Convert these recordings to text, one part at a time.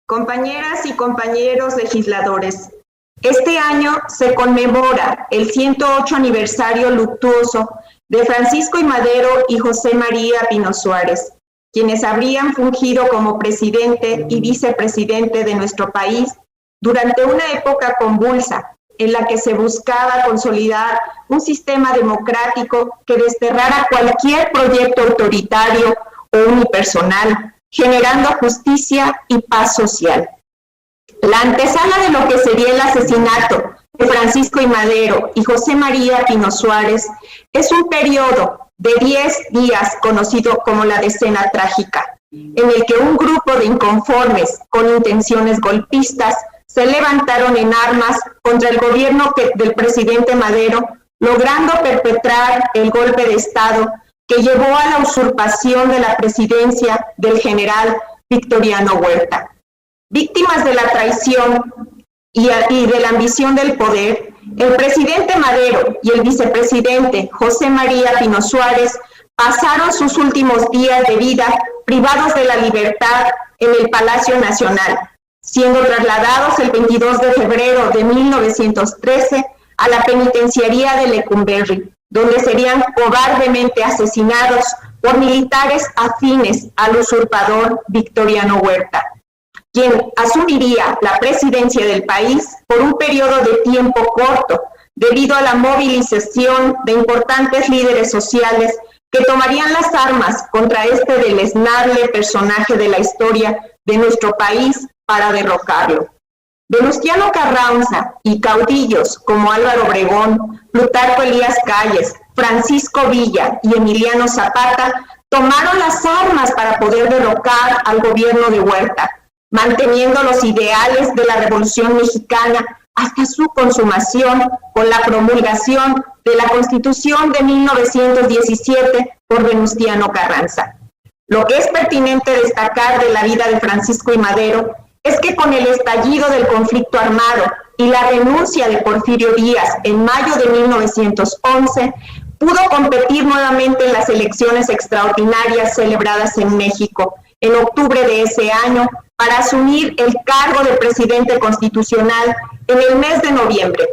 Compañeras y compañeros legisladores, este año se conmemora el 108 aniversario luctuoso de Francisco I. Madero y José María Pino Suárez, quienes habrían fungido como presidente y vicepresidente de nuestro país durante una época convulsa en la que se buscaba consolidar un sistema democrático que desterrara cualquier proyecto autoritario o unipersonal, generando justicia y paz social. La antesala de lo que sería el asesinato de Francisco I. Madero y José María Pino Suárez es un periodo de 10 días conocido como la Decena Trágica, en el que un grupo de inconformes con intenciones golpistas se levantaron en armas contra el gobierno del presidente Madero, logrando perpetrar el golpe de Estado que llevó a la usurpación de la presidencia del general Victoriano Huerta. Víctimas de la traición y de la ambición del poder, el presidente Madero y el vicepresidente José María Pino Suárez pasaron sus últimos días de vida privados de la libertad en el Palacio Nacional, siendo trasladados el 22 de febrero de 1913 a la penitenciaría de Lecumberri, donde serían cobardemente asesinados por militares afines al usurpador Victoriano Huerta, quien asumiría la presidencia del país por un periodo de tiempo corto, debido a la movilización de importantes líderes sociales que tomarían las armas contra este deleznable personaje de la historia de nuestro país para derrocarlo. Venustiano Carranza y caudillos como Álvaro Obregón, Plutarco Elías Calles, Francisco Villa y Emiliano Zapata tomaron las armas para poder derrocar al gobierno de Huerta, manteniendo los ideales de la Revolución Mexicana hasta su consumación con la promulgación de la Constitución de 1917 por Venustiano Carranza. Lo que es pertinente destacar de la vida de Francisco I. Madero es que con el estallido del conflicto armado y la renuncia de Porfirio Díaz en mayo de 1911, pudo competir nuevamente en las elecciones extraordinarias celebradas en México en octubre de ese año para asumir el cargo de presidente constitucional en el mes de noviembre.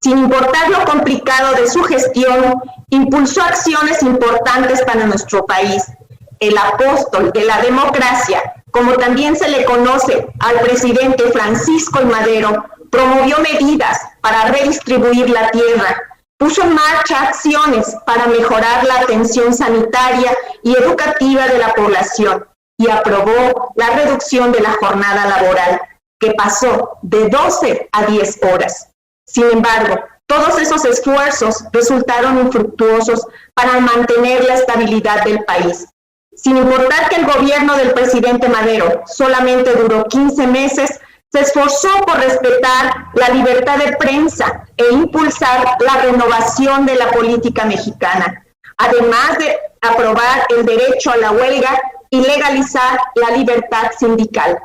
Sin importar lo complicado de su gestión, impulsó acciones importantes para nuestro país. El apóstol de la democracia, como también se le conoce al presidente Francisco I. Madero, promovió medidas para redistribuir la tierra, puso en marcha acciones para mejorar la atención sanitaria y educativa de la población y aprobó la reducción de la jornada laboral, que pasó de 12 a 10 horas. Sin embargo, todos esos esfuerzos resultaron infructuosos para mantener la estabilidad del país. Sin importar que el gobierno del presidente Madero solamente duró 15 meses, se esforzó por respetar la libertad de prensa e impulsar la renovación de la política mexicana, además de aprobar el derecho a la huelga y legalizar la libertad sindical.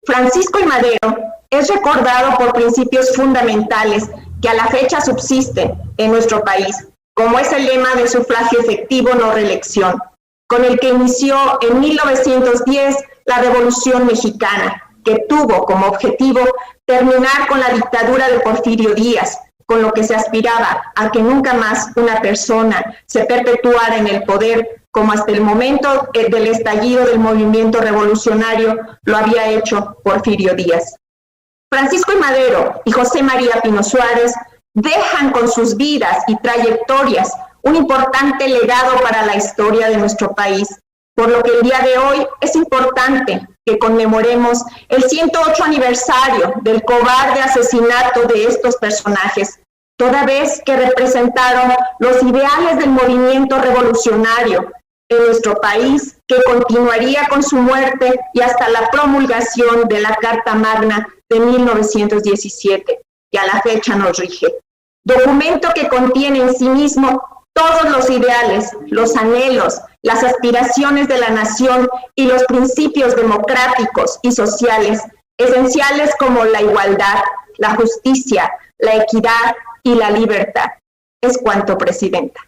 Francisco I. Madero es recordado por principios fundamentales que a la fecha subsisten en nuestro país, como es el lema de sufragio efectivo, no reelección, con el que inició en 1910 la Revolución Mexicana, que tuvo como objetivo terminar con la dictadura de Porfirio Díaz, con lo que se aspiraba a que nunca más una persona se perpetuara en el poder, como hasta el momento del estallido del movimiento revolucionario lo había hecho Porfirio Díaz. Francisco I. Madero y José María Pino Suárez dejan con sus vidas y trayectorias un importante legado para la historia de nuestro país, por lo que el día de hoy es importante que conmemoremos el 108 aniversario del cobarde asesinato de estos personajes, toda vez que representaron los ideales del movimiento revolucionario en nuestro país, que continuaría con su muerte y hasta la promulgación de la Carta Magna de 1917, que a la fecha nos rige. Documento que contiene en sí mismo todos los ideales, los anhelos, las aspiraciones de la nación y los principios democráticos y sociales esenciales como la igualdad, la justicia, la equidad y la libertad. Es cuanto, Presidenta.